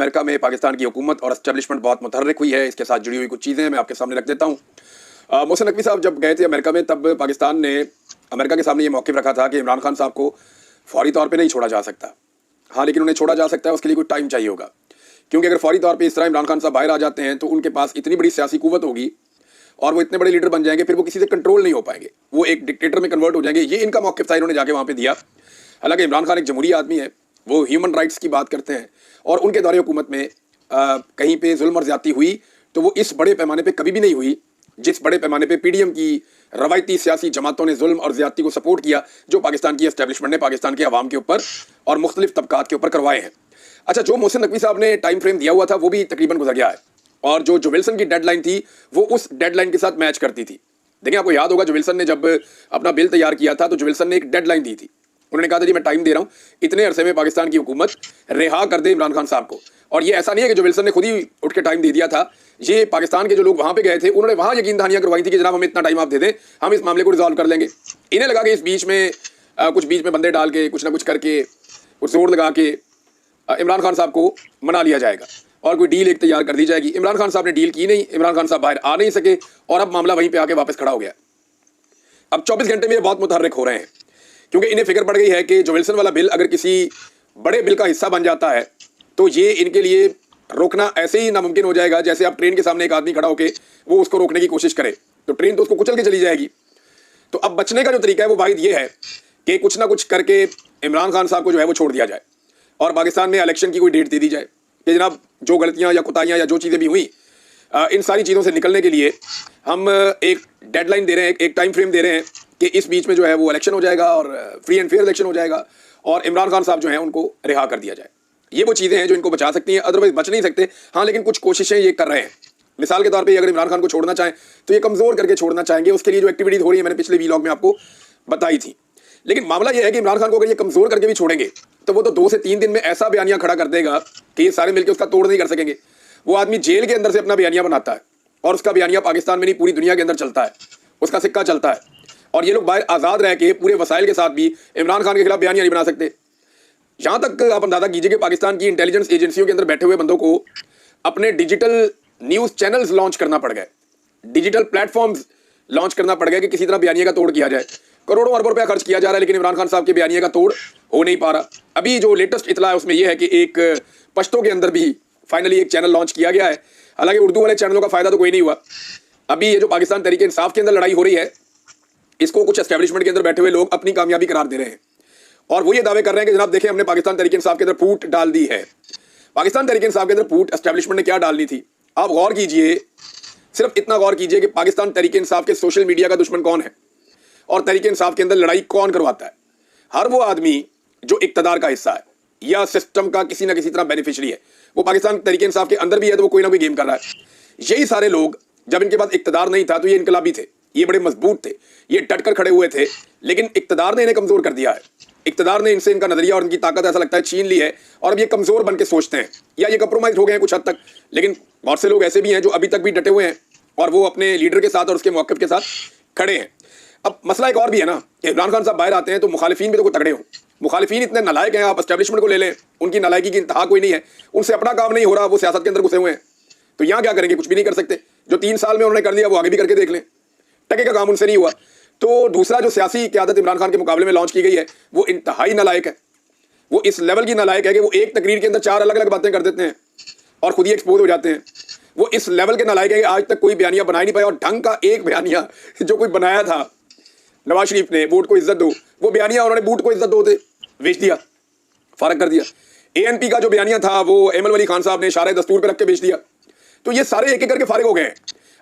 America में पाकिस्तान की हुकूमत और एस्टेब्लिशमेंट बहुत मुतहर्रिक हुई है। इसके साथ जुड़ी हुई कुछ चीज़ें मैं आपके सामने रख देता हूँ। मोहसिन नकवी साहब जब गए थे अमेरिका में, तब पाकिस्तान ने अमेरिका के सामने ये मौक़िफ़ रखा था कि इमरान खान साहब को फौरी तौर पे नहीं छोड़ा जा सकता। हाँ, लेकिन उन्हें छोड़ा जा सकता है, उसके लिए कुछ टाइम चाहिए होगा, क्योंकि अगर फौरी तौर पे इस तरह इमरान खान साहब बाहर आ जाते हैं तो उनके पास इतनी बड़ी सियासी कुव्वत होगी और वो इतने बड़े लीडर बन जाएंगे, फिर वो किसी से कंट्रोल नहीं हो पाएंगे, वो एक डिक्टेटर में कन्वर्ट हो जाएंगे। ये इनका मौक़िफ़ था, इन्होंने जाके वहाँ पे दिया। हालांकि इमरान खान एक जमहूरी आदमी है, वो ह्यूमन राइट्स की बात करते हैं, और उनके दौरे हुकूमत में कहीं पे जुल्म और ज़्यादती हुई तो वो इस बड़े पैमाने पे कभी भी नहीं हुई जिस बड़े पैमाने पे पीडीएम की रवायती सियासी जमातों ने जुल्म और ज़्यादती को सपोर्ट किया, जो पाकिस्तान की एस्टेब्लिशमेंट ने पाकिस्तान के अवाम के ऊपर और मुख्तलिफ तबकात के ऊपर करवाए हैं। अच्छा, जो मोहसिन नकवी साहब ने टाइम फ्रेम दिया हुआ था वो भी तकरीबन गुजर गया है, और जो विल्सन की डेडलाइन थी वो उस डेडलाइन के साथ मैच करती थी। देखिए, आपको याद होगा जो विल्सन ने जब अपना बिल तैयार किया था तो जो विल्सन ने एक डेडलाइन दी थी, उन्होंने कहा था जी मैं टाइम दे रहा हूँ, इतने अरसे में पाकिस्तान की हुकूमत रिहा कर दे इमरान खान साहब को। और ये ऐसा नहीं है कि जो विल्सन ने खुद ही उठ के टाइम दे दिया था, ये पाकिस्तान के जो लोग वहाँ पे गए थे उन्होंने वहाँ यकीन दहानियाँ करवाई थी कि जनाब हमें इतना टाइम आप दे दें, हम इस मामले को रिजॉल्व कर लेंगे। इन्हें लगा कि इस बीच में कुछ बीच में बंदे डाल के कुछ ना कुछ करके कुछ जोर लगा के इमरान खान साहब को मना लिया जाएगा और कोई डील एक तैयार कर दी जाएगी। इमरान खान साहब ने डील की नहीं, इमरान खान साहब बाहर आ नहीं सके और अब मामला वहीं पे आके वापस खड़ा हो गया। अब 24 घंटे में ये बहुत मुतहर्रिक हो रहे हैं, क्योंकि इन्हें फिक्र पड़ गई है कि जो विल्सन वाला बिल अगर किसी बड़े बिल का हिस्सा बन जाता है तो ये इनके लिए रोकना ऐसे ही नामुमकिन हो जाएगा जैसे आप ट्रेन के सामने एक आदमी खड़ा होकर वो उसको रोकने की कोशिश करे तो ट्रेन तो उसको कुचल के चली जाएगी। तो अब बचने का जो तरीका है वो वाहिद ये है कि कुछ ना कुछ करके इमरान खान साहब को जो है वो छोड़ दिया जाए और पाकिस्तान में इलेक्शन की कोई डेट दे दी जाए कि जनाब जो गलतियां या कोताहियां या जो चीज़ें भी हुई, इन सारी चीज़ों से निकलने के लिए हम एक डेडलाइन दे रहे हैं, एक टाइम फ्रेम दे रहे हैं कि इस बीच में जो है वो इलेक्शन हो जाएगा और फ्री एंड फेयर इलेक्शन हो जाएगा और इमरान खान साहब जो हैं उनको रिहा कर दिया जाए। ये वो चीज़ें हैं जो इनको बचा सकती हैं, अदरवाइज बच नहीं सकते। हाँ, लेकिन कुछ कोशिशें ये कर रहे हैं। मिसाल के तौर पे अगर इमरान खान को छोड़ना चाहें तो ये कमज़ोर करके छोड़ना चाहेंगे, उसके लिए जो एक्टिविटीज़ हो रही है मैंने पिछले व्लॉग में आपको बताई थी। लेकिन मामला ये है कि इमरान खान को अगर ये कमज़ोर करके भी छोड़ेंगे तो वो तो 2 से 3 दिन में ऐसा बयानिया खड़ा कर देगा कि ये सारे मिलकर उसका तोड़ नहीं कर सकेंगे। वो आदमी जेल के अंदर से अपना बयानिया बनाता है और उसका बयानिया पाकिस्तान में नहीं पूरी दुनिया के अंदर चलता है, उसका सिक्का चलता है, और ये लोग बाहर आज़ाद रह के पूरे वसाइल के साथ भी इमरान खान के खिलाफ बयानिया नहीं बना सकते। यहाँ तक आप अंदाजा कीजिए कि पाकिस्तान की इंटेलिजेंस एजेंसियों के अंदर बैठे हुए बंदों को अपने डिजिटल न्यूज़ चैनल्स लॉन्च करना पड़ गए, डिजिटल प्लेटफॉर्म्स लॉन्च करना पड़ गया कि किसी तरह बयानिया का तोड़ किया जाए। करोड़ों अरबों रुपया खर्च किया जा रहा है, लेकिन इमरान खान साहब के बयानिया का तोड़ हो नहीं पा रहा। अभी जो लेटेस्ट इतला है उसमें यह है कि एक पश्तो के अंदर भी फाइनली एक चैनल लॉन्च किया गया है। हालांकि उर्दू वाले चैनलों का फायदा तो कोई नहीं हुआ। अभी ये जो पाकिस्तान तहरीक इंसाफ के अंदर लड़ाई हो रही है, इसको कुछ एस्टेब्लिशमेंट के अंदर बैठे हुए लोग अपनी कामयाबी करार दे रहे हैं और वो ये दावे कर रहे हैं कि जनाब देखिए हमने पाकिस्तान तहरीक इंसाफ के अंदर फूट डाल दी है। पाकिस्तान तहरीक इंसाफ के अंदर फूट एस्टेब्लिशमेंट ने क्या डालनी थी? आप गौर कीजिए, सिर्फ इतना गौर कीजिए कि पाकिस्तान तहरीक इंसाफ के सोशल मीडिया का दुश्मन कौन है और तहरीक इंसाफ के अंदर लड़ाई कौन करवाता है। हर वो आदमी जो इक्तदार का हिस्सा है या सिस्टम का किसी ना किसी तरह बेनिफिशियरी है, वो पाकिस्तान तहरीक इंसाफ के अंदर भी है तो वो कोई ना कोई गेम कर रहा है। यही सारे लोग जब इनके पास इक्तदार नहीं था तो ये इनकलाबी थे, ये बड़े मजबूत थे, ये डटकर खड़े हुए थे, लेकिन इक्तदार ने इन्हें कमजोर कर दिया है। इक्तदार ने इनसे इनका नजरिया और इनकी ताकत ऐसा लगता है छीन ली है और अब ये कमजोर बन के सोचते हैं या ये कंप्रोमाइज हो गए हैं कुछ हद तक। लेकिन बहुत से लोग ऐसे भी हैं जो अभी तक भी डटे हुए हैं और वो अपने लीडर के साथ और उसके मौक़िफ़ के साथ खड़े हैं। अब मसला एक और भी है ना कि इमरान खान साहब बाहर आते हैं तो मुखालिफिन भी तो कोई तगड़े हों। मुखालिफिन इतने नालायक हैं, आप एस्टेब्लिशमेंट को ले लें, उनकी नालायकी की इंतहा कोई नहीं है, उनसे अपना काम नहीं हो रहा, वो सियासत के अंदर घुसे हुए हैं, तो यहाँ क्या करेंगे? कुछ भी नहीं कर सकते। जो 3 साल में उन्होंने कर लिया वो आगे भी करके देख लें, टके का काम उनसे नहीं हुआ। तो दूसरा जो सियासी क़यादत इमरान खान के मुकाबले में लॉन्च की गई है वो इंतहाई नालायक है। वो इस लेवल की नालायक है कि वो एक तकरीर के अंदर 4 अलग अलग बातें कर देते हैं और खुद ही एक्सपोज हो जाते हैं। वो इस लेवल के नालायक है कि आज तक कोई बयानिया बना ही नहीं पाया, और ढंग का एक बयानिया जो कोई बनाया था नवाज शरीफ ने, वोट को इज्जत दो, वो बयानिया उन्होंने बूट को इज्जत दो दे बेच दिया, फारग कर दिया। एएनपी का जो बयानिया था वो एमल वली खान साहब ने इशारे दस्तूर पे रख के बेच दिया। तो ये सारे एक एक करके फारिग हो गए हैं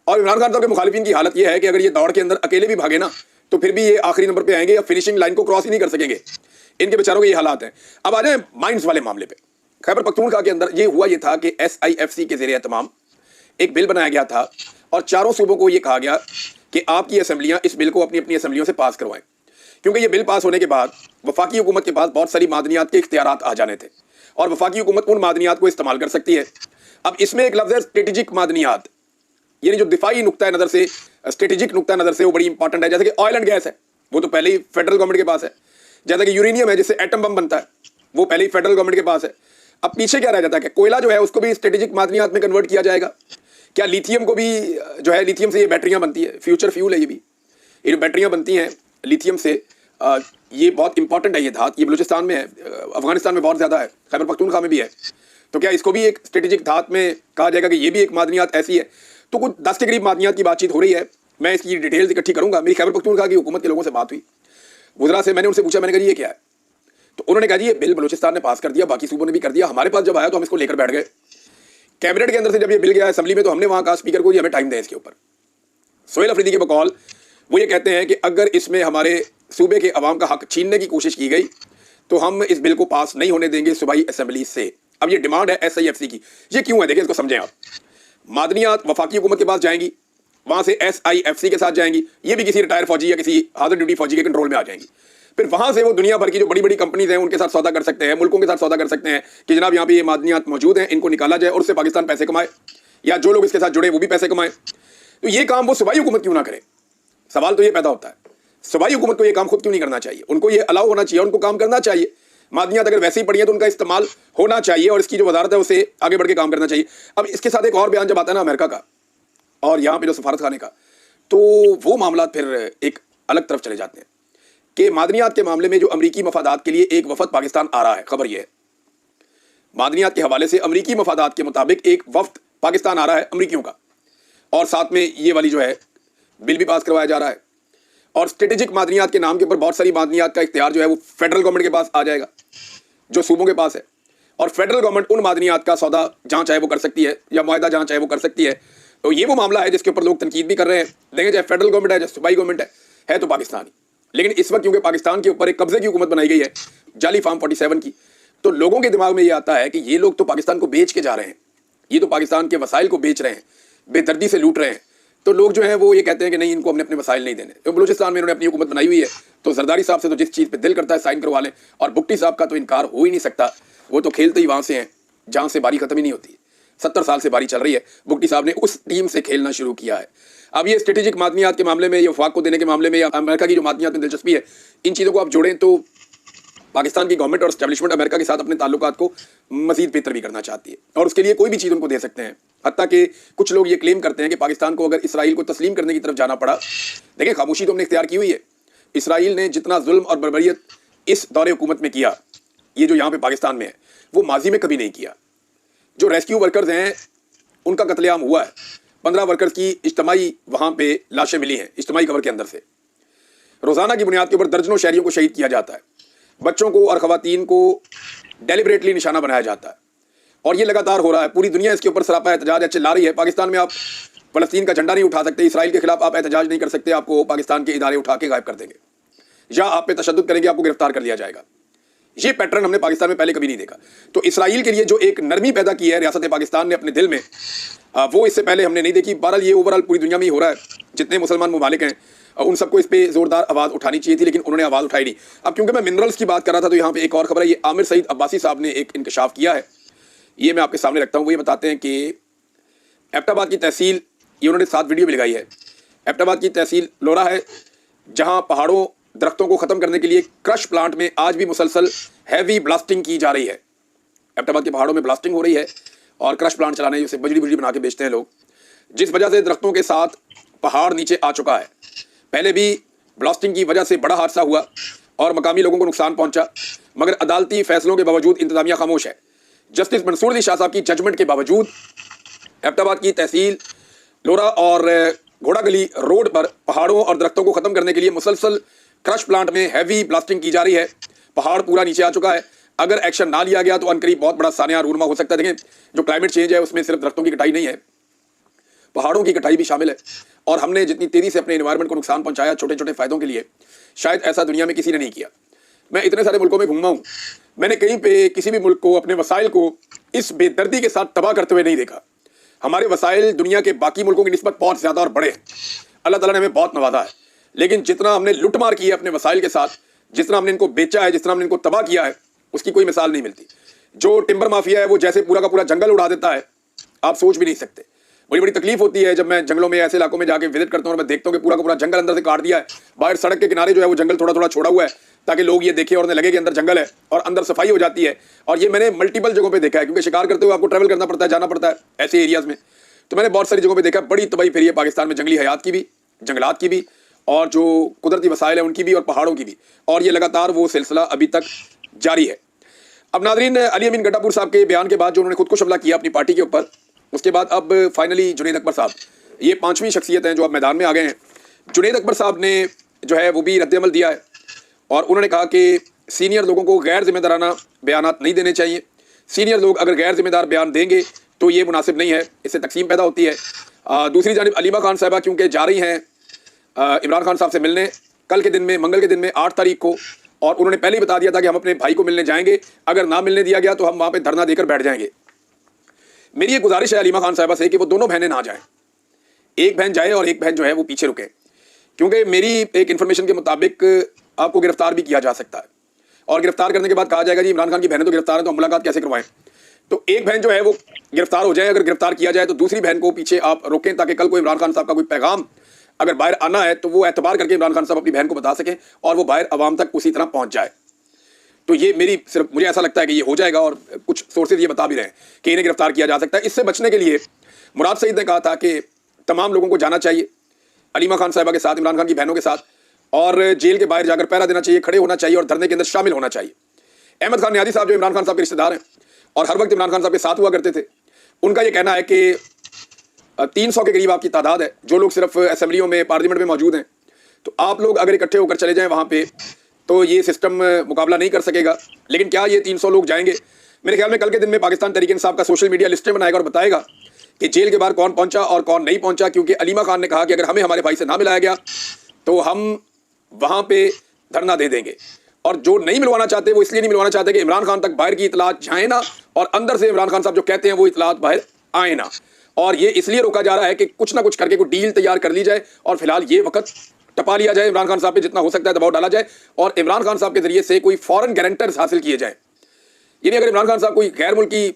और इमरान खान साहब के मुखालिफिन की हालत ये है कि अगर ये दौड़ के अंदर अकेले भी भागे ना तो फिर भी ये आखिरी नंबर पे आएंगे या फिनिशिंग लाइन को क्रॉस ही नहीं कर सकेंगे। इनके बेचारों के ये हालात हैं। अब आ जाए माइंस वाले मामले पे। खैबर पख्तूनख्वा के अंदर ये हुआ ये था कि SIFC के ज़ेरे एहतमाम एक बिल बनाया गया था और चारों सूबों को ये कहा गया कि आपकी असम्बलियाँ इस बिल को अपनी अपनी असम्बलियों से पास करवाएं, क्योंकि ये बिल पास होने के बाद वफाकी हुकूमत के पास बहुत सारी मादनियात के इख्तियारात आ जाने थे और वफाकी हुकूमत उन मादनियात को इस्तेमाल कर सकती है। अब इसमें एक लफ्ज़ है स्ट्रेटेजिक मादनियात, यानी जो दिफाई नुक्ता नज़र से, स्ट्रेटेजिक नुक्ता नज़र से वो बड़ी इंपॉर्टेंट है। जैसे कि ऑयल एंड गैस है, वो तो पहले ही फेडरल गवर्नमेंट के पास है। जैसा कि यूरेनियम है जिससे एटम बम बनता है, वो पहले ही फेडरल गवर्नमेंट के पास है। अब पीछे क्या रह जाता है कि कोयला जो है उसको भी स्ट्रेटेजिक मादनियात में कन्वर्ट किया जाएगा। क्या लिथियम को भी जो है, लिथियम से ये बैटरियां बनती है, फ्यूचर फ्यूल है ये जो बैटरियां बनती हैं लिथियम से, ये बहुत इंपॉर्टेंट है ये धात। ये बलूचिस्तान में है, अफगानिस्तान में बहुत ज़्यादा है, खैबर पख्तूनख्वा में भी है। तो क्या इसको भी एक स्ट्रेटेजिक धात में कहा जाएगा कि ये भी एक मादनियात ऐसी है? तो कुछ 10 के करीब मादनियात की बातचीत हो रही है। मैं इसकी डिटेल्स इकट्ठी करूंगा। मेरी खैबर पख्तूनख्वा की हुकूमत के लोगों से बात हुई, वज़रा से, मैंने उनसे पूछा, मैंने कहा ये क्या है? तो उन्होंने कहा जी ये बिल बलूचिस्तान ने पास कर दिया, बाकी सूबों ने भी कर दिया, हमारे पास जब आया तो हम इसको लेकर बैठ गए। कैबिनेट के अंदर से जब ये बिल गया असेंबली में तो हमने वहाँ कहा स्पीकर को, ये हमें टाइम दें इसके ऊपर। सोहेल अफरीदी के बकौल वो ये कहते हैं कि अगर इसमें हमारे सूबे के अवाम का हक छीनने की कोशिश की गई तो हम इस बिल को पास नहीं होने देंगे सूबाई असेंबली से। अब ये डिमांड है SIFC की। ये क्यों है, देखिए इसको समझें आप। मादनियात वफाकी हुकूमत के पास जाएंगी, वहां से SIFC के साथ जाएंगी, ये भी किसी रिटायर फौजी या किसी हाजिर ड्यूटी फौजी के कंट्रोल में आ जाएंगी। फिर वहां से वो दुनिया भर की जो बड़ी बड़ी कंपनीज हैं उनके साथ सौदा कर सकते हैं, मुल्कों के साथ सौदा कर सकते हैं कि जनाब यहाँ पे ये मादनियात मौजूद हैं, इनको निकाला जाए और उससे पाकिस्तान पैसे कमाए, या जो लोग इसके साथ जुड़े वो भी पैसे कमाए। तो ये काम वो सूबाई हुकूमत क्यों ना करे? सवाल तो ये पैदा होता है, सूबाई हुकूमत को ये काम खुद क्यों नहीं करना चाहिए? उनको ये अलाउ होना चाहिए, उनको काम करना चाहिए। मादनियात अगर वैसे ही पड़ी है तो उनका इस्तेमाल होना चाहिए और इसकी जो वजारत है उसे आगे बढ़ के काम करना चाहिए। अब इसके साथ एक और बयान जब आता है ना अमेरिका का और यहाँ पे जो सफारत खाने का, तो वो मामला फिर एक अलग तरफ चले जाते हैं कि मादनियात के मामले में जो अमरीकी मफादात के लिए एक वफद पाकिस्तान आ रहा है। खबर यह है मादनियात के हवाले से अमरीकी मफादात के मुताबिक एक वफद पाकिस्तान आ रहा है अमरीकियों का, और साथ में ये वाली जो है बिल भी पास करवाया जा रहा है। और स्ट्रेटेजिक मादनियात के नाम के ऊपर बहुत सारी मादनियात का इख्तियार जो है वो फेडरल गवर्नमेंट के पास आ जाएगा, जो सूबों के पास है। और फेडरल गवर्नमेंट उन मादनियात का सौदा जहाँ चाहे वो कर सकती है, या मुआहदा जहाँ चाहे वो कर सकती है। तो ये वो मामला है जिसके ऊपर लोग तनकीद भी कर रहे हैं। देखें, चाहे फेडरल गवर्नमेंट है, चाहे सूबाई गवर्नमेंट है तो पाकिस्तान ही। लेकिन इस वक्त क्योंकि पाकिस्तान के ऊपर एक कब्जे की हुकूमत बनाई गई है जाली फार्म 47 की, तो लोगों के दिमाग में ये आता है कि ये लोग तो पाकिस्तान को बेच के जा रहे हैं, ये तो पाकिस्तान के वसाइल को बेच रहे हैं, बेदर्दी से लूट रहे हैं। तो लोग जो हैं वो ये कहते हैं कि नहीं, इनको हमने अपने वसाइल नहीं देने। तो बलूचिस्तान में इन्होंने अपनी हुकूमत बनाई हुई है, तो जरदारी साहब से तो जिस चीज़ पे दिल करता है साइन करवा लें, और भुट्टी साहब का तो इनकार हो ही नहीं सकता। वो तो खेलते ही वहाँ से हैं जहाँ से बारी खत्म ही नहीं होती। 70 साल से बारी चल रही है, भुट्टी साहब ने उस टीम से खेलना शुरू किया है। अब ये स्ट्रेटेजिक मादनियात के मामले में, ये वफाक को देने के मामले में, या अमेरिका की जो मादनियात में दिलचस्पी है, इन चीज़ों को आप जोड़ें तो पाकिस्तान की गवर्नमेंट और एस्टेब्लिशमेंट अमेरिका के साथ अपने ताल्लुकात को मजीद बेहतर भी करना चाहती है, और उसके लिए कोई भी चीज़ उनको दे सकते हैं। हत्ता कि कुछ लोग ये क्लेम करते हैं कि पाकिस्तान को अगर इसराइल को तस्लीम करने की तरफ जाना पड़ा, देखिए खामोशी तो हमने इख्तियार की हुई है। इसराइल ने जितना जुल्म और बर्बरियत इस दौरे हुकूमत में किया, ये जो यहाँ पे पाकिस्तान में है, वो माजी में कभी नहीं किया। जो रेस्क्यू वर्कर्स हैं उनका कत्लेआम हुआ है, 15 वर्कर्स की इज्तमाई वहाँ पे लाशें मिली हैं इज्तमाई कवर के अंदर से। रोज़ाना की बुनियाद के ऊपर दर्जनों शहरियों को शहीद किया जाता है, बच्चों को और ख़वातीन को डेलिबरेटली निशाना बनाया जाता है, और ये लगातार हो रहा है। पूरी दुनिया इसके ऊपर सरापा एहतजाज चिल्ला रही है। पाकिस्तान में आप फ़लस्तीन का झंडा नहीं उठा सकते, इसराइल के खिलाफ आप एहतजाज नहीं कर सकते, आपको पाकिस्तान के इदारे उठा के गायब कर देंगे, या आप पे तशद्दुद करेंगे, आपको गिरफ्तार कर लिया जाएगा। ये पैटर्न हमने पाकिस्तान में पहले कभी नहीं देखा। तो इसराइल के लिए जो एक नरमी पैदा की है रियासत पाकिस्तान ने अपने दिल में, वो इससे पहले हमने नहीं देखी। बहरहाल ये ओवरऑल पूरी दुनिया में ही हो रहा है। जितने मुसलमान ममालिक हैं उन सबको इस पर जोरदार आवाज़ उठानी चाहिए थी, लेकिन उन्होंने आवाज़ उठाई नहीं। अब क्योंकि मैं मिनरल्स की बात कर रहा था तो यहाँ पे एक और खबर है। ये आमिर सईद अब्बासी साहब ने एक इंकशाफ किया है, ये मैं आपके सामने रखता हूँ। वो ये बताते हैं कि एबटाबाद की तहसील, ये उन्होंने 7 वीडियो भी लगाई है। एबटाबाद की तहसील लोरा है, जहाँ पहाड़ों दरख्तों को ख़त्म करने के लिए क्रश प्लांट में आज भी मुसलसल हैवी ब्लास्टिंग की जा रही है। एबटाबाद के पहाड़ों में ब्लास्टिंग हो रही है और क्रश प्लांट चलाने से बजरी बना के बेचते हैं लोग, जिस वजह से दरख्तों के साथ पहाड़ नीचे आ चुका है। पहले भी ब्लास्टिंग की वजह से बड़ा हादसा हुआ और मकामी लोगों को नुकसान पहुंचा, मगर अदालती फैसलों के बावजूद इंतजामिया खामोश है। जस्टिस मंसूर अली शाह साहब की जजमेंट के बावजूद एबटाबाद की तहसील लोरा और घोड़ा गली रोड पर पहाड़ों और दरख्तों को ख़त्म करने के लिए मुसलसल क्रश प्लांट में हैवी ब्लास्टिंग की जा रही है। पहाड़ पूरा नीचे आ चुका है। अगर एक्शन ना लिया गया तो अनकरीब बहुत बड़ा सानिया रूनमा हो सकता है। देखें, जो क्लाइमेट चेंज है उसमें सिर्फ दरख्तों की कटाई नहीं है, पहाड़ों की कटाई भी शामिल है। और हमने जितनी तेज़ी से अपने एनवायरनमेंट को नुकसान पहुंचाया छोटे छोटे फ़ायदों के लिए, शायद ऐसा दुनिया में किसी ने नहीं किया। मैं इतने सारे मुल्कों में घूमा हूँ, मैंने कहीं पे किसी भी मुल्क को, अपने वसाइल को इस बेदर्दी के साथ तबाह करते हुए नहीं देखा। हमारे वसाइल दुनिया के बाकी मुल्कों की निस्बत बहुत ज़्यादा और बड़े हैं। अल्लाह ताला ने हमें बहुत नवाजा है, लेकिन जितना हमने लुटमार की है अपने वसाइल के साथ, जितना हमने इनको बेचा है, जितना हमने इनको तबाह किया है, उसकी कोई मिसाल नहीं मिलती। जो टिम्बर माफिया है वो जैसे पूरा का पूरा जंगल उड़ा देता है, आप सोच भी नहीं सकते। बड़ी बड़ी तकलीफ होती है जब मैं जंगलों में, ऐसे इलाकों में जाके विजिट करता हूँ और मैं देखता हूँ कि पूरा का पूरा जंगल अंदर से काट दिया है। बाहर सड़क के किनारे जो है वो जंगल थोड़ा थोड़ा छोड़ा हुआ है, ताकि लोग ये देखें और उन्हें लगे कि अंदर जंगल है और अंदर सफाई हो जाती है। और ये मैंने मल्टीपल जगहों पे देखा है, क्योंकि शिकार करते हुए आपको ट्रैवल करना पड़ता है, जाना पड़ता है ऐसे एरियाज में। तो मैंने बहुत सारी जगहों पे देखा, बड़ी तबाही फिरी है पाकिस्तान में, जंगली हयात की भी, जंगलात की भी, और जो कुदरती वसाइल है उनकी भी, और पहाड़ों की भी। और ये लगातार वो सिलसिला अभी तक जारी है। अब नाजरीन, अली अमीन गड्ढापुर साहब के बयान के बाद जो उन्होंने खुदकुश हमला किया अपनी पार्टी के ऊपर, उसके बाद अब फाइनली जुनैद अकबर साहब, ये 5वीं शख्सियत हैं जो अब मैदान में आ गए हैं। जुनैद अकबर साहब ने जो है वो भी रद्द-ए-अमल दिया है और उन्होंने कहा कि सीनियर लोगों को गैर जिम्मेदाराना बयानात नहीं देने चाहिए। सीनियर लोग अगर गैर जिम्मेदार बयान देंगे तो ये मुनासिब नहीं है, इससे तकसीम पैदा होती है। दूसरी जानिब अलीमा खान साहबा क्योंकि जा रही हैं इमरान खान साहब से मिलने कल के दिन में, मंगल के दिन में 8 तारीख को, और उन्होंने पहले ही बता दिया था कि हम अपने भाई को मिलने जाएंगे, अगर ना मिलने दिया गया तो हम वहाँ पर धरना देकर बैठ जाएंगे। मेरी ये गुजारिश है अलीमा खान साहबा से कि वो दोनों बहनें ना जाएँ, एक बहन जाए और एक बहन जो है वो पीछे रुके, क्योंकि मेरी एक इन्फॉर्मेशन के मुताबिक आपको गिरफ्तार भी किया जा सकता है, और गिरफ्तार करने के बाद कहा जाएगा जी इमरान खान की बहनें तो गिरफ्तार हैं तो हम मुलाकात कैसे करवाएं। तो एक बहन जो है वो गिरफ्तार हो जाए, अगर गिरफ्तार किया जाए तो दूसरी बहन को पीछे आप रोकें, ताकि कल को इमरान खान साहब का कोई पैगाम अगर बाहर आना है तो वो एतबार करके इमरान खान साहब अपनी बहन को बता सकें और वो बाहर आवाम तक उसी तरह पहुंच जाए। तो ये मेरी सिर्फ, मुझे ऐसा लगता है कि ये हो जाएगा, और कुछ सोर्सेज ये बता भी रहे हैं कि इन्हें गिरफ्तार किया जा सकता है। इससे बचने के लिए मुराद सईद ने कहा था कि तमाम लोगों को जाना चाहिए अलीमा खान साहिबा के साथ, इमरान खान की बहनों के साथ, और जेल के बाहर जाकर पहरा देना चाहिए, खड़े होना चाहिए और धरने के अंदर शामिल होना चाहिए। अहमद खान नियाज़ी साहब जो इमरान खान साहब के रिश्तेदार हैं और हर वक्त इमरान खान साहब के साथ हुआ करते थे, उनका ये कहना है कि 300 के करीब आपकी तादाद है जो लोग सिर्फ असेंबलियों में, पार्लियामेंट में मौजूद हैं। तो आप लोग अगर इकट्ठे होकर चले जाएं वहाँ पे तो ये सिस्टम मुकाबला नहीं कर सकेगा। लेकिन क्या ये 300 लोग जाएंगे? मेरे ख्याल में कल के दिन में पाकिस्तान तहरीक इंसाफ का सोशल मीडिया लिस्टें बनाएगा और बताएगा कि जेल के बाहर कौन पहुंचा और कौन नहीं पहुंचा, क्योंकि अलीमा खान ने कहा कि अगर हमें हमारे भाई से ना मिलाया गया तो हम वहाँ पे धरना दे देंगे। और जो नहीं मिलवाना चाहते वो इसलिए नहीं मिलवाना चाहते कि इमरान खान तक बाहर की इतलात जाए ना, और अंदर से इमरान खान साहब जो कहते हैं वो इतलात बाहर आए ना। और ये इसलिए रोका जा रहा है कि कुछ ना कुछ करके कोई डील तैयार कर ली जाए और फिलहाल ये वक्त टपा लिया जाए, इमरान खान साहब पे जितना हो सकता है दबाव डाला जाए और इमरान खान साहब के जरिए से कोई फॉरेन गारंटर्स हासिल किए जाए। यानी अगर इमरान खान साहब कोई गैर मुल्की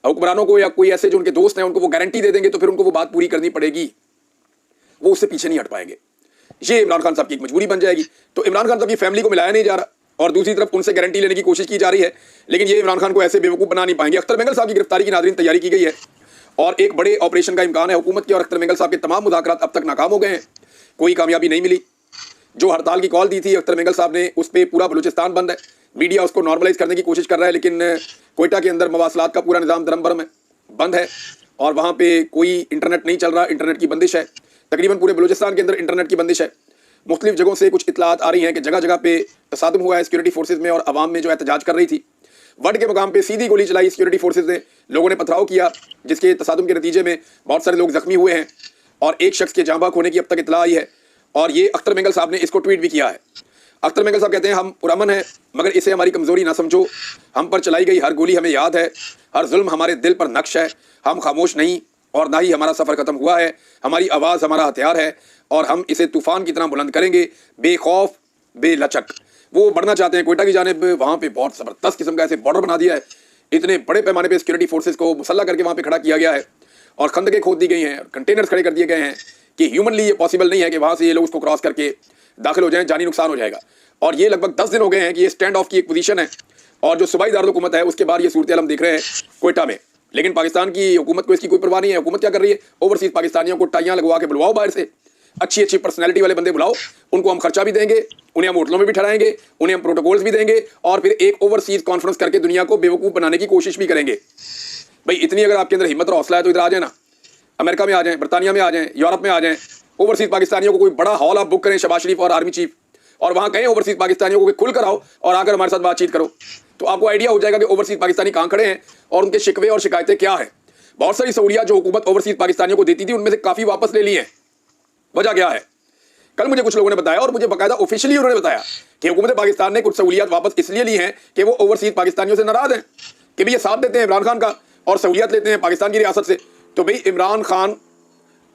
हुक्मरानों को या कोई ऐसे जो उनके दोस्त हैं उनको वो गारंटी दे देंगे तो फिर उनको वो बात पूरी करनी पड़ेगी, वो उससे पीछे नहीं हट पाएंगे। ये इमरान खान साहब की एक मजबूरी बन जाएगी। तो इमरान खान साहब की फैमिली को मिलाया नहीं जा रहा और दूसरी तरफ उनसे गारंटी लेने की कोशिश की जा रही है, लेकिन ये इमरान खान को ऐसे बेवकूफ़ बना नहीं पाएंगे। अख्तर मेंगल साहब की गिरफ्तारी की नाज़रीन तैयारी की गई है और एक बड़े ऑपरेशन का इम्कान है हुकूमत की, और अख्तर मेंगल साहब के तमाम मुज़ाकरात अब तक नाकाम हो गए हैं, कोई कामयाबी नहीं मिली। जो हड़ताल की कॉल दी थी अख्तर मेंगल साहब ने, उस पर पूरा बलूचिस्तान बंद है, मीडिया उसको नॉर्मलाइज करने की कोशिश कर रहा है, लेकिन कोयटा के अंदर मवासलात का पूरा निज़ाम दरम बरम है, बंद है, और वहाँ पे कोई इंटरनेट नहीं चल रहा, इंटरनेट की बंदिश है। तकरीबन पूरे बलूचिस्तान के अंदर इंटरनेट की बंदिश है। मुख्तलिफ जगहों से कुछ इतलात आ रही हैं कि जगह जगह पे तसादुम हुआ है सिक्योरिटी फोर्सेज में और आवाम में जो एहतजाज कर रही थी। वड के मकाम पे सीधी गोली चलाई सिक्योरिटी फोर्सेज ने, लोगों ने पथराव किया, जिसके तसादुम के नतीजे में बहुत सारे लोग जख्मी हुए हैं और एक शख्स के जाँ बहक होने की अब तक इतला आई है। और ये अख्तर मेंगल साहब ने इसको ट्वीट भी किया है। अख्तर मेंगल साहब कहते हैं हम पुरअमन हैं मगर इसे हमारी कमज़ोरी ना समझो, हम पर चलाई गई हर गोली हमें याद है, हर जुल्म हमारे दिल पर नक्श है, हम खामोश नहीं और ना ही हमारा सफ़र ख़त्म हुआ है, हमारी आवाज़ हमारा हथियार है और हम इसे तूफ़ान की तरह बुलंद करेंगे, बेखौफ बेलचक। वो बढ़ना चाहते हैं कोयटा की जानिब, वहाँ पे बहुत ज़बरदस्त किस्म का ऐसे बॉर्डर बना दिया है, इतने बड़े पैमाने पे सिक्योरिटी फोर्सेज को मुसल्ला करके वहाँ पे खड़ा किया गया है और खंदकें खोद दी गई हैं, कंटेनर्स खड़े कर दिए गए हैं कि ह्यूमनली ये पॉसिबल नहीं है कि वहाँ से ये लोग उसको क्रॉस करके दाखिल हो जाएं, जानी नुकसान हो जाएगा। और ये लगभग 10 दिन हो गए हैं कि ये स्टैंड ऑफ की एक पोजीशन है और जो सूबाई दारुल हुकूमत है उसके बाद ये सूरत हम देख रहे हैं कोयटा में। लेकिन पाकिस्तान की हुकूमत को इसकी कोई परवाह नहीं है। हुकूमत क्या कर रही है? ओवरसीज पाकिस्तानियों को टाइयाँ लगवा के बुलवाओ, बाहर से अच्छी अच्छी पर्सनैलिटी वाले बंदे बुलाओ, उनको हम खर्चा भी देंगे, उन्हें हम होटलों में भी ठहराएंगे, उन्हें हम प्रोटोकॉल्स भी देंगे और फिर एक ओवरसीज कॉन्फ्रेंस करके दुनिया को बेवकूफ़ बनाने की कोशिश भी करेंगे। भाई इतनी अगर आपके अंदर हिम्मत और हौसला है तो इधर आ जाए ना, अमेरिका में आ जाएं, बरतानिया में आ जाएं, यूरोप में आ जाएं। ओवरसीज पाकिस्तानियों को कोई बड़ा हॉल आप बुक करें, शहबाज शरीफ और आर्मी चीफ, और वहाँ कहें ओवरसीज पाकिस्तानियों को खुल कर आओ और आकर हमारे साथ बातचीत करो, तो आपको आइडिया हो जाएगा कि ओवरसीज पाकिस्तानी कहाँ खड़े हैं और उनके शिकवे और शिकायतें क्या है। बहुत सारी सहूलियात जो हुकूमत ओवरसीज पाकिस्तानियों को देती थी उनमें से काफ़ी वापस ले ली हैं। वजह क्या है? कल मुझे कुछ लोगों ने बताया और मुझे बाकायदा ऑफिशियली उन्होंने बताया कि हुकूमत पाकिस्तान ने कुछ सहूलियात वापस इसलिए ली हैं कि वो ओवरसीज पाकिस्तानियों से नाराज़ हैं कि भाई ये साथ देते हैं इमरान खान का और सहूलियत लेते हैं पाकिस्तान की रियासत से। तो भाई इमरान खान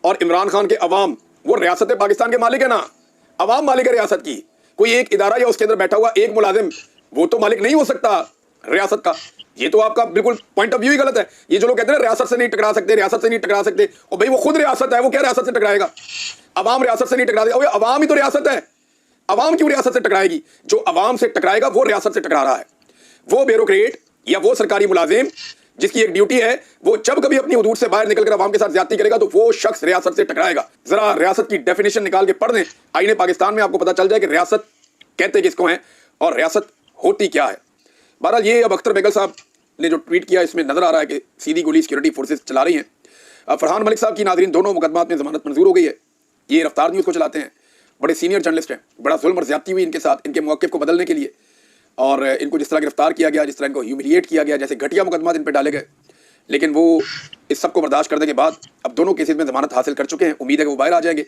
और इमरान खान के अवाम, वो रियासत पाकिस्तान के मालिक है ना, अवाम मालिक है रियासत की। कोई एक इदारा या उसके अंदर बैठा हुआ एक मुलाजिम वो तो मालिक नहीं हो सकता रियासत का। ये तो आपका बिल्कुल पॉइंट ऑफ व्यू ही गलत है। ये जो लोग कहते हैं रियासत से नहीं टकरा सकते, रियासत से नहीं टकरा सकते, और भाई वो खुद रियासत है, वो क्या रियासत से टकराएगा? अवाम रियासत से नहीं टकरा देगा, अवाम ही तो रियासत है। अवाम क्यों रियासत से टकराएगी? जो अवाम से टकराएगा वो रियासत से टकरा रहा है। वो ब्यूरोक्रेट या वो सरकारी मुलाजिम जिसकी एक ड्यूटी है, वो जब कभी अपनी हुदूद से बाहर निकलकर अवाम के साथ ज्यादती करेगा तो वो शख्स रियासत से टकराएगा। जरा रियासत की डेफिनेशन निकाल के पढ़ दें आईने पाकिस्तान में, आपको पता चल जाए कि रियासत कहते किसको है और रियासत होती क्या है। बहरहाल ये अब अख्तर बेगल साहब ने जो ट्वीट किया इसमें नजर आ रहा है कि सीधी गोली सिक्योरिटी फोर्सेस चला रही हैं। फरहान मलिक साहब की नाजरीन दोनों मुकदमात में जमानत मंजूर हो गई है। ये रफ्तार न्यूज़ को चलाते हैं, बड़े सीनियर जर्नलिस्ट हैं, बड़ा जुल्म और ज्यादती हुई इनके साथ, इनके मौक़िफ़ को बदलने के लिए, और इनको जिस तरह गिरफ्तार किया गया, जिस तरह इनको ह्यूमिलिएट किया गया, जैसे घटिया मुकदमा इन पर डाले गए, लेकिन वो इस सब को बर्दाश्त करने के बाद अब दोनों केसेस में जमानत हासिल कर चुके हैं। उम्मीद है कि वो बाहर आ जाएंगे।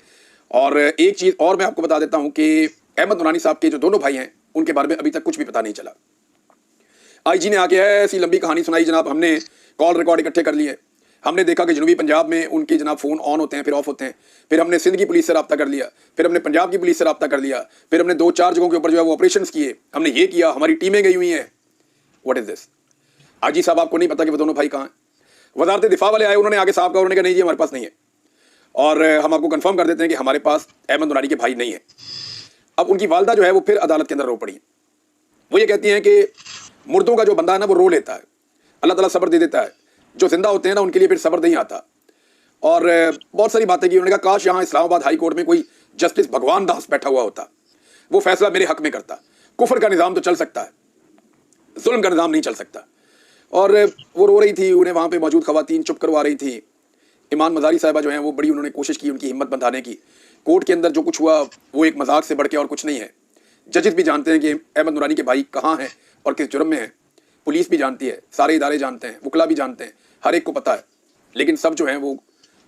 और एक चीज़ और मैं आपको बता देता हूँ कि अहमद नूरानी साहब के जो दोनों भाई हैं उनके बारे में अभी तक कुछ भी पता नहीं चला। आईजी ने आके ऐसी लंबी कहानी सुनाई जनाब, हमने कॉल रिकॉर्ड इकट्ठे कर लिए, हमने देखा कि जनूबी पंजाब में उनके जनाब फ़ोन ऑन होते हैं फिर ऑफ होते हैं, फिर हमने सिंध की पुलिस से रब्ता कर लिया, फिर हमने पंजाब की पुलिस से रब्ता कर लिया, फिर हमने 2-4 जगहों के ऊपर जो है वो ऑपरेशन किए, हमने ये किया, हमारी टीमें गई हुई हैं। What is this? आईजी साहब आपको नहीं पता कि वो दोनों भाई कहाँ हैं? वजारत दिफा वाले आए, उन्होंने आगे साहब का, उन्होंने कहा नहीं जी हमारे पास नहीं है, और हम आपको कंफर्म कर देते हैं कि हमारे पास अहमद नूरानी के भाई नहीं है। अब उनकी वालदा जो है वो फिर अदालत के अंदर रो पड़ी। वो ये कहती हैं कि मुर्दों का जो बंदा है ना वो रो लेता है, अल्लाह ताला सब्र दे देता है, जो जिंदा होते हैं ना उनके लिए फिर सब्र नहीं आता। और बहुत सारी बातें की। उन्होंने कहा काश यहाँ इस्लामाबाद हाई कोर्ट में कोई जस्टिस भगवान दास बैठा हुआ होता, वो फैसला मेरे हक में करता। कुफर का निज़ाम तो चल सकता है, जुल्म का निज़ाम नहीं चल सकता। और वो रो रही थी, उन्हें वहाँ पे मौजूद खवातीन चुप करवा रही थी। ईमान मज़ारी साहिबा जो हैं वो बड़ी उन्होंने कोशिश की उनकी हिम्मत बंधाने की। कोर्ट के अंदर जो कुछ हुआ वो एक मजाक से बढ़ के और कुछ नहीं है। जजेस भी जानते हैं कि अहमद नूरानी के भाई कहाँ हैं और किस जुर्म में हैं, पुलिस भी जानती है, सारे इदारे जानते हैं, वकला भी जानते हैं, हर एक को पता है, लेकिन सब जो हैं वो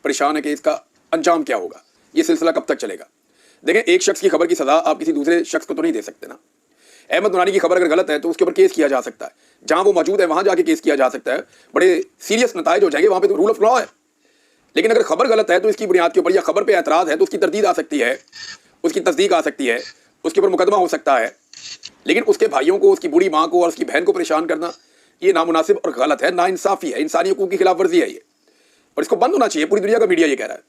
परेशान है कि इसका अंजाम क्या होगा, ये सिलसिला कब तक चलेगा। देखें, एक शख्स की खबर की सज़ा आप किसी दूसरे शख्स को तो नहीं दे सकते ना। अहमद नूरानी की खबर अगर गलत है तो उसके ऊपर केस किया जा सकता है, जहाँ वो मौजूद है वहाँ जाके केस किया जा सकता है, बड़े सीरियस नताइज हो जाएंगे, वहाँ पे तो रूल ऑफ लॉ है। लेकिन अगर खबर गलत है तो इसकी बुनियाद के ऊपर, या खबर पे एतराज़ है तो उसकी तरदीद आ सकती है, उसकी तस्दीक आ सकती है, उसके ऊपर मुकदमा हो सकता है। लेकिन उसके भाइयों को, उसकी बूढ़ी माँ को और उसकी बहन को परेशान करना ये नामुनासिब और गलत है, नाइंसाफ़ी है, इंसानी हकूक़ की खिलाफ वर्जी है ये, और इसको बंद होना चाहिए। पूरी दुनिया का मीडिया ये कह रहा है।